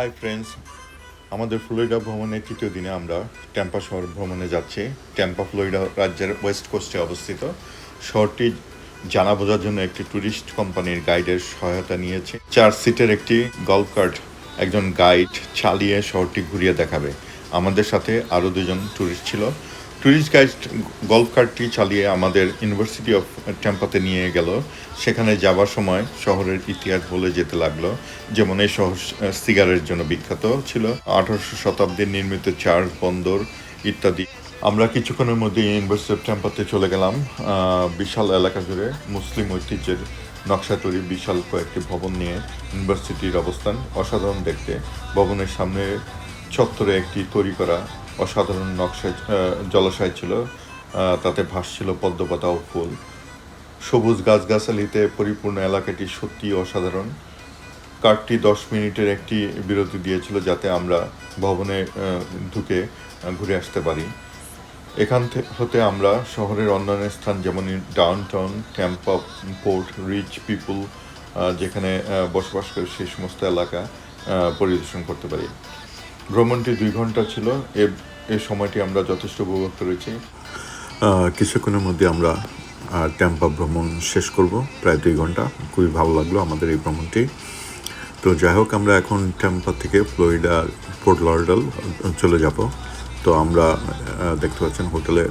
Hi friends, আমাদের Florida ভ্রমণের তৃতীয় দিনে আমরা ট্যাম্পা শহর ভ্রমণে যাচ্ছি। ট্যাম্পা ফ্লোরিডা রাজ্যের ওয়েস্ট কোস্টে অবস্থিত। শহরটি জানা বোঝার জন্য একটি ট্যুরিস্ট কোম্পানির গাইডের সহায়তা নিয়েছে। 4 সিটের একটি গল্ফ কার্ট একজন গাইড চালিয়ে শহরটি ঘুরিয়ে দেখাবে। আমাদের সাথে আরও দুজন ট্যুরিস্ট ছিল। ট্যুরিস্ট গাইড গল্ফ কার্টটি চালিয়ে আমাদের ইউনিভার্সিটি অফ ট্যাম্পাতে নিয়ে গেল। সেখানে যাবার সময় শহরের ইতিহাস বলে যেতে লাগলো, যেমন এই শহর সিগারের জন্য বিখ্যাত ছিল, 18শো শতাব্দীর নির্মিত চার্চ বন্দর ইত্যাদি। আমরা কিছুক্ষণের মধ্যে ইউনিভার্সিটি অফ ট্যাম্পাতে চলে গেলাম। বিশাল এলাকা জুড়ে মুসলিম ঐতিহ্যের নকশা তৈরি বিশাল কয়েকটি ভবন নিয়ে ইউনিভার্সিটির অবস্থান অসাধারণ দেখতে। ভবনের সামনে চত্বরে একটি তৈরি করা অসাধারণ নকশা জলাশয় ছিল, তাতে ভাসছিল পদ্মপাতা ও ফুল। সবুজ গাছগাছালিতে পরিপূর্ণ এলাকাটি সত্যি অসাধারণ। কারটি 10 মিনিটের একটি বিরতি দিয়েছিল যাতে আমরা ভবনে ঢুকে ঘুরে আসতে পারি। এখান হতে আমরা শহরের অন্যান্য স্থান যেমন ডাউনটাউন, ট্যাম্পা পোর্ট, রিচ পিপুল যেখানে বসবাস করে সেই সমস্ত এলাকা পরিদর্শন করতে পারি। ভ্রমণটি 2 ঘন্টা ছিল। এই সময়টি আমরা যথেষ্ট উপভোগ করেছি। কিছুক্ষণের মধ্যে আমরা ট্যাম্পা ভ্রমণ শেষ করব, প্রায় 2 ঘন্টা। খুবই ভালো লাগলো আমাদের এই ভ্রমণটি। তো যাই হোক, আমরা এখন ট্যাম্পা থেকে ফ্লোরিডা ফোর্ট লডারডেল চলে যাব। তো আমরা দেখতে পাচ্ছেন হোটেলে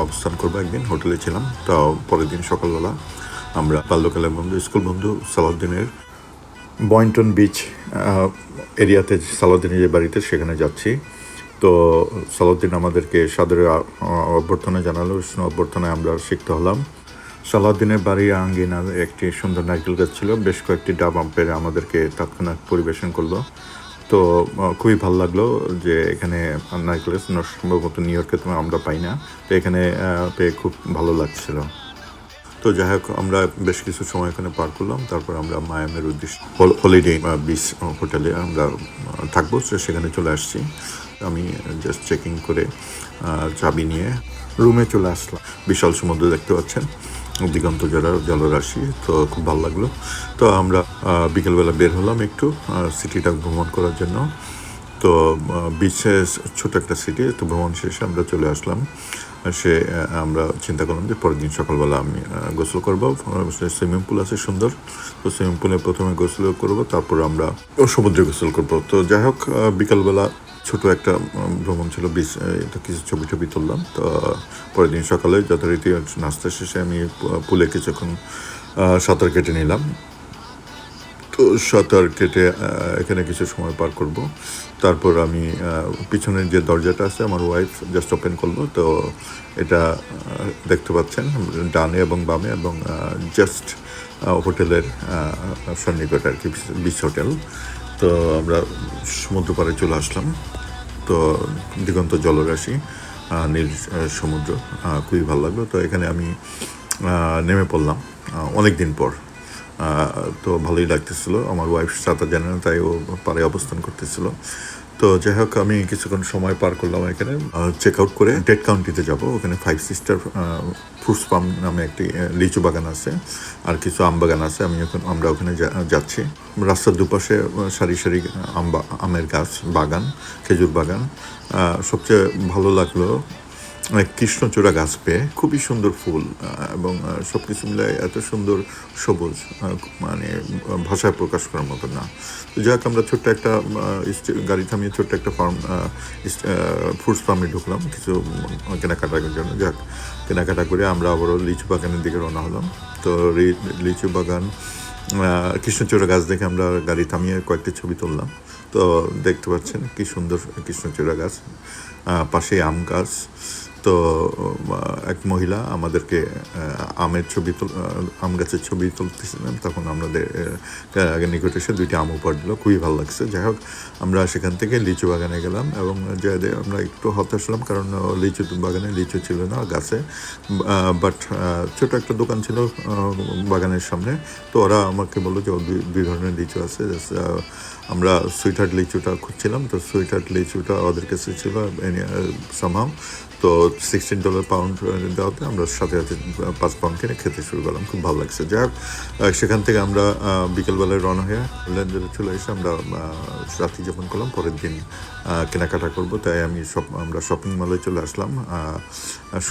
অবস্থান করবো। একদিন হোটেলে ছিলাম, তো পরের দিন সকালবেলা আমরা বাল্যকালের বন্ধু, স্কুল বন্ধু সালাউদ্দিনের বয়েন্টন বিচ এরিয়াতে সালাউদ্দিনের যে বাড়িতে, সেখানে যাচ্ছি। তো সালাউদ্দিন আমাদেরকে সাদরে অভ্যর্থনা জানালো। উষ্ণ অভ্যর্থনায় আমরা সিক্ত হলাম। সালাউদ্দিনের বাড়ির আঙ্গিনার একটি সুন্দর নারকেল গাছ ছিল, বেশ কয়েকটি ডাব আম পেড়ে আমাদেরকে তৎক্ষণাৎ পরিবেশন করলো। তো খুবই ভালো লাগলো যে এখানে নারকেল গাছ সম্ভবত নিউ ইয়র্কে আমরা পাই না, তো এখানে পেয়ে খুব ভালো লাগছিল। তো যাই হোক, আমরা বেশ কিছু সময় এখানে পার করলাম। তারপর আমরা মায়ামির উদ্দেশ্যে হলিডে বিচ হোটেলে আমরা থাকবো, সেখানে চলে আসছি। আমি জাস্ট চেকিং করে চাবি নিয়ে রুমে চলে আসলাম। বিশাল সমুদ্র দেখতে পাচ্ছেন, দিগন্ত জলরাশি, তো খুব ভালো লাগলো। তো আমরা বিকেলবেলা বের হলাম একটু সিটিটা ভ্রমণ করার জন্য। তো বিচে ছোট একটা সিটি, তো ভ্রমণ শেষে আমরা চলে আসলাম। আমরা চিন্তা করলাম যে পরের দিন সকালবেলা আমি গোসল করবো। সুইমিং পুল আছে সুন্দর, তো সুইমিং পুলে প্রথমে গোসল করবো, তারপর আমরা সমুদ্রে গোসল করবো। তো যাই হোক, বিকালবেলা ছোট একটা ভ্রমণ ছিল, বিচ এটা কিছু ছবি তুললাম। তো পরের দিন সকালে যথারীতি নাস্তা শেষে আমি পুলে কিছুক্ষণ সাঁতার কেটে নিলাম। তো সাঁতার কেটে এখানে কিছু সময় পার করব। তারপর আমি পিছনের যে দরজাটা আছে, আমার ওয়াইফ জাস্ট ওপেন করলো। তো এটা দেখতে পাচ্ছেন ডানে এবং বামে, এবং জাস্ট হোটেলের সন্নিকটে আর কি, বিচ হোটেল। তো আমরা সমুদ্র পাড়ে চলে আসলাম। তো দিগন্ত জলরাশি, নীল সমুদ্র, খুবই ভালো লাগলো। তো এখানে আমি নেমে পড়লাম অনেক দিন পর। তো ভালোই লাগতেছিল। আমার ওয়াইফ সাঁতার জানে না, তাই ও পাড়ে অবস্থান করতেছিল। তো যাই হোক, আমি কিছুক্ষণ সময় পার করলাম এখানে। চেক আউট করে ডেড কাউন্টিতে যাব। ওখানে 5 সিস্টার ফ্রুটস ফার্ম নামে একটি লিচু বাগান আছে, আর কিছু আম বাগান আছে। আমরা ওখানে যাচ্ছি। রাস্তার দুপাশে সারি সারি আমের গাছ, বাগান, খেজুর বাগান। সবচেয়ে ভালো লাগলো কৃষ্ণচূড়া গাছ পেয়ে, খুবই সুন্দর ফুল, এবং সব কিছু মিলে এত সুন্দর সবুজ, মানে ভাষায় প্রকাশ করার মতো না। তো যাক, আমরা ছোট্ট একটা গাড়ি থামিয়ে ছোট্ট একটা ফ্রুটস ফার্মে ঢুকলাম কিছু কেনাকাটার জন্য। যাক, কেনাকাটা করে আমরা আবারও লিচু বাগানের দিকে রওনা হলাম। তো লিচু বাগান, কৃষ্ণচূড়া গাছ দেখে আমরা গাড়ি থামিয়ে কয়েকটি ছবি তুললাম। তো দেখতে পাচ্ছেন কি সুন্দর কৃষ্ণচূড়া গাছ, পাশে আম গাছ। তো এক মহিলা আমাদেরকে আম গাছের ছবি তুলতেছিলেন, তখন আমাদের নিকটে এসে 2টি আম উপহার দিল, খুবই ভালো লাগছে। যাই হোক, আমরা সেখান থেকে লিচু বাগানে গেলাম, এবং আমরা একটু হতাশ হলাম, কারণ লিচু বাগানে লিচু ছিল না গাছে। বাট ছোটো একটা দোকান ছিল বাগানের সামনে। তো ওরা আমাকে বললো যে 2 ধরনের লিচু আছে। আমরা সুইট হার্ট লিচুটা খুঁজছিলাম, তো সুইট হার্ট লিচুটা ওদের কাছে ছিল সামহাও। তো $16 পাউন্ড দেওয়াতে আমরা সাথে সাথে 5 পাউন্ড কিনে খেতে শুরু করলাম, খুব ভালো লাগছে। যাই হোক, সেখান থেকে আমরা বিকেলবেলায় রওনা হয়ে লেন্ডারে চলে এসে আমরা রাত্রি যাপন করলাম। পরের দিন কেনাকাটা করব, তাই আমরা শপিং মলে চলে আসলাম।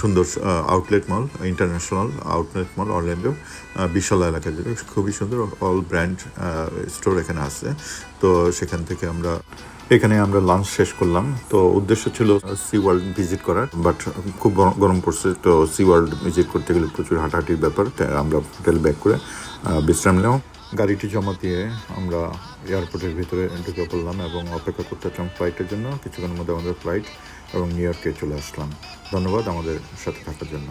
সুন্দর আউটলেট মল, ইন্টারন্যাশনাল আউটলেট মল অরল্যান্ডো, বিশাল এলাকা জুড়ে খুবই সুন্দর, অল ব্র্যান্ড স্টোর এখানে আছে। তো সেখান থেকে এখানে আমরা লাঞ্চ শেষ করলাম। তো উদ্দেশ্য ছিল সি ওয়ার্ল্ড ভিজিট করার, বাট খুব গরম পড়ছে, তো সি ওয়ার্ল্ড ভিজিট করতে গেলে প্রচুর হাঁটাহাঁটির ব্যাপার, তাই আমরা হোটেল ব্যাক করে বিশ্রাম নেও। গাড়িটি জমা দিয়ে আমরা এয়ারপোর্টের ভিতরে ঢুকে পড়লাম এবং অপেক্ষা করতেছিলাম ফ্লাইটের জন্য। কিছুক্ষণের মধ্যে আমাদের ফ্লাইট এবং নিউ ইয়র্কে চলে আসলাম। ধন্যবাদ আমাদের সাথে থাকার জন্য।